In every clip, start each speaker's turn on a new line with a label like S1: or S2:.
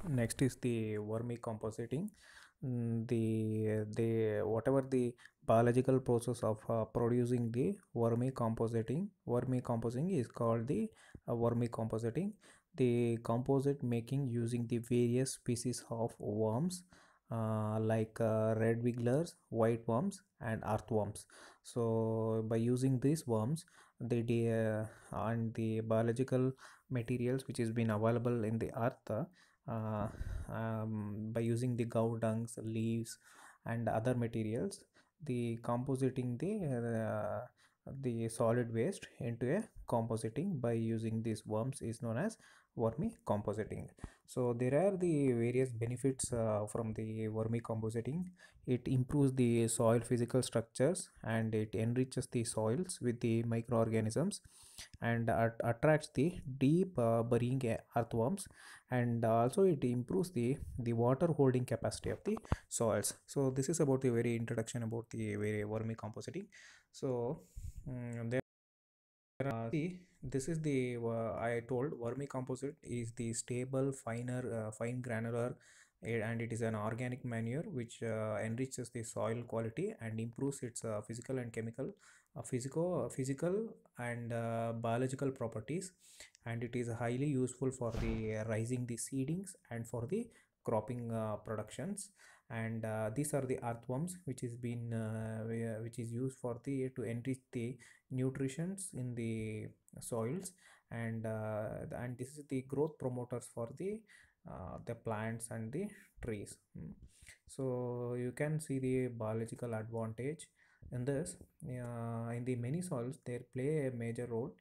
S1: Next is the vermicompositing. The whatever the biological process of producing the vermicomposting is called the vermicompositing. The composite making using the various species of worms, like red wigglers, white worms, and earthworms. So by using these worms, and the biological materials which is been available in the earth, by using the cow dungs, leaves, and other materials, the compositing the solid waste into a compositing by using these worms is known as vermicompositing. So there are the various benefits from the vermicompositing. It improves the soil physical structures and it enriches the soils with the microorganisms and attracts the deep burying earthworms, and also it improves the water holding capacity of the soils. So this is about the very introduction about the very vermicompositing. So there see, this is the I told vermicomposite is the stable, fine granular, and it is an organic manure which enriches the soil quality and improves its physical and chemical, physical and biological properties, and it is highly useful for the rising the seedings and for the cropping productions. And these are the earthworms which is been which is used for the to enrich the nutritions in the soils, and this is the growth promoters for the plants and the trees. So you can see the biological advantage in this. In the many soils they play a major role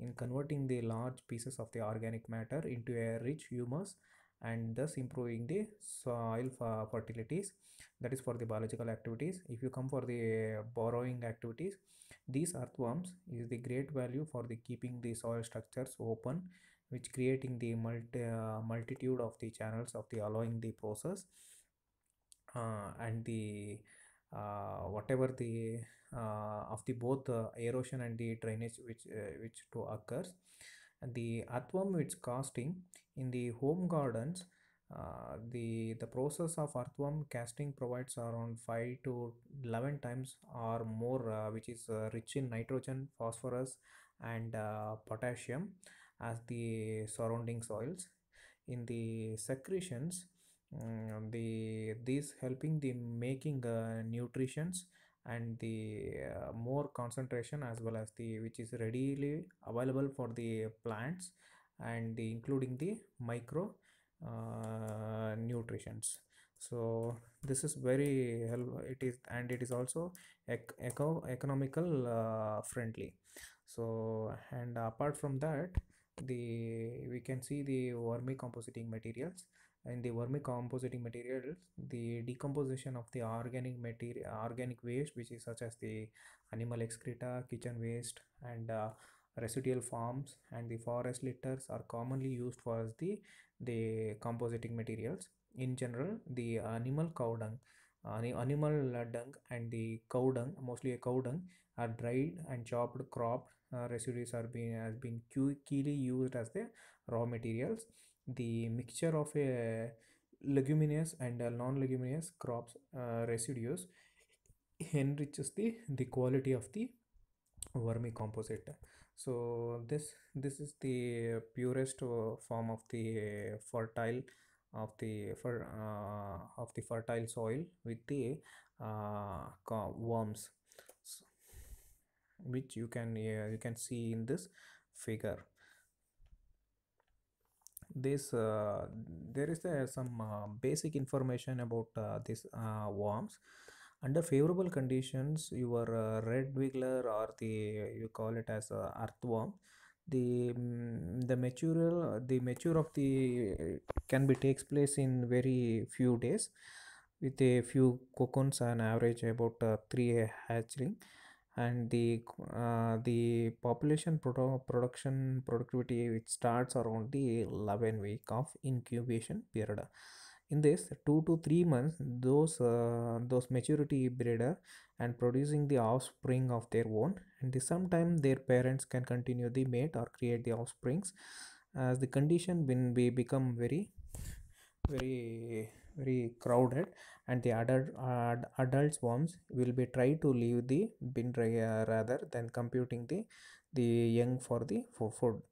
S1: in converting the large pieces of the organic matter into a rich humus and thus improving the soil fertilities. That is for the biological activities. If you come for the borrowing activities, these earthworms is the great value for the keeping the soil structures open, which creating the multitude of the channels of the allowing the process, and the whatever the of the both erosion and the drainage which to occurs. And the earthworm which casting in the home gardens, the process of earthworm casting provides around 5 to 11 times or more, which is rich in nitrogen, phosphorus, and potassium as the surrounding soils. In the secretions, the these helping the making nutritions and the more concentration as well as the which is readily available for the plants, and including the micro nutritions. So this is very help it is, and it is also economical friendly. So and apart from that, we can see the vermicompositing materials. In the vermicompositing materials, the decomposition of the organic waste, which is such as the animal excreta, kitchen waste, and residual farms and the forest litters are commonly used for the compositing materials. In general, the animal dung and the cow dung, mostly a cow dung, are dried and chopped crop residues are being has been keenly used as the raw materials. The mixture of a leguminous and non-leguminous crops residues enriches the quality of the vermicomposite. So this is the purest form of the fertile of the fertile soil with the worms, s- which you can see in this figure. This There is some basic information about these worms. Under favorable conditions, your red wiggler, or you call it as earthworm, the mature of the can be takes place in very few days, with a few cocoons and average about three hatchling. And the population production productivity which starts around the 11 week of incubation period. In this 2 to 3 months, those maturity breeder and producing the offspring of their own, and sometime their parents can continue the mate or create the offsprings as the condition when we become very very crowded, and the adults worms will be try to leave the bin rather than computing the young for the for food.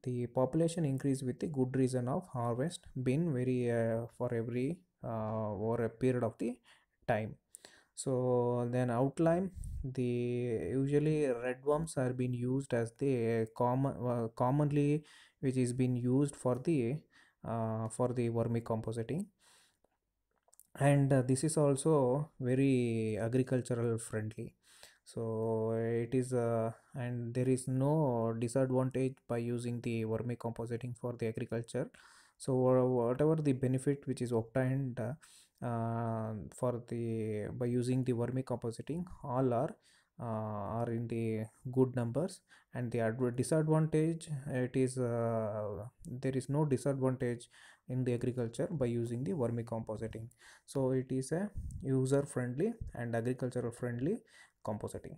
S1: The population increase with the good reason of harvest bin very for every over a period of the time. So then outline, the usually red worms are being used as the commonly which is being used for the vermicompositing. And this is also very agricultural friendly. So it is and there is no disadvantage by using the vermicompositing for the agriculture. So whatever the benefit which is obtained for the by using the vermicompositing, all are in the good numbers. And the disadvantage, it is there is no disadvantage in the agriculture by using the vermicompositing. So it is a user friendly and agricultural friendly compositing.